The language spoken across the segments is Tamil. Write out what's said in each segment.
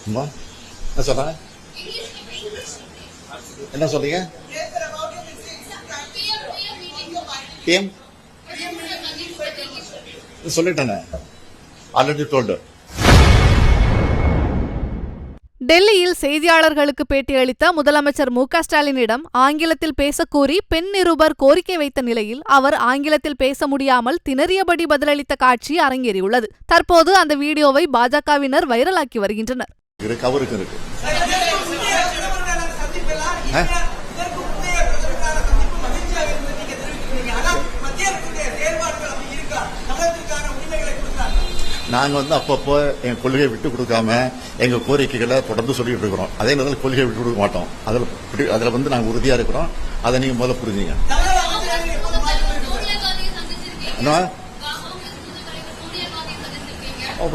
அம்மா என்ன சொல்ற? என்ன சொல்றீங்க? பிஎம் சொல்லிட்டேனே, ஆல்ரெடி டோல்டு. டெல்லியில் செய்தியாளர்களுக்கு பேட்டியளித்த முதலமைச்சர் மு.க. ஸ்டாலினிடம் ஆங்கிலத்தில் பேசக்கூறி பெண் நிருபர் கோரிக்கை வைத்த நிலையில் அவர் ஆங்கிலத்தில் பேச முடியாமல் திணறியபடி பதிலளித்த காட்சி அரங்கேறியுள்ளது. தற்போது அந்த வீடியோவை பாஜகவினர் வைரலாக்கி வருகின்றனர். அவருக்கு இருக்கு. நாங்கள் அப்பப்போ எங்கள் கொள்கையை விட்டு கொடுக்காம எங்கள் கோரிக்கைகளை தொடர்ந்து சொல்லிட்டு இருக்கிறோம். அதே நேரத்தில் கொள்கையை விட்டு கொடுக்க மாட்டோம். அதில் நாங்கள் உறுதியாக இருக்கிறோம். அதை நீங்கள் முதல்ல புரிஞ்சுங்க.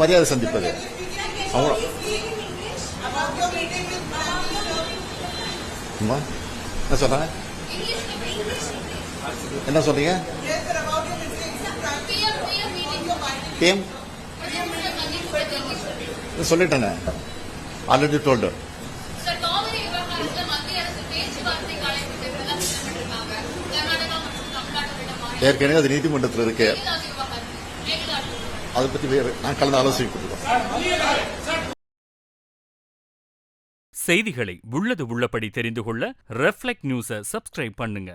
மரியாதை சந்திப்பது அவங்க என்ன சொல்றாங்க? என்ன சொல்றீங்க? பிஎம் சொல்லிட்டேனே, ஆல்ரெடி டோல்டு. ஏற்கனவே அது நீதிமன்றத்தில் இருக்கு. அதை பற்றி நான் கலந்து ஆலோசிக்கிறோம். செய்திகளை உள்ளது உள்ளபடி தெரிந்து கொள்ள ரெஃப்ளெக்ட் நியூஸை சப்ஸ்கிரைப் பண்ணுங்க.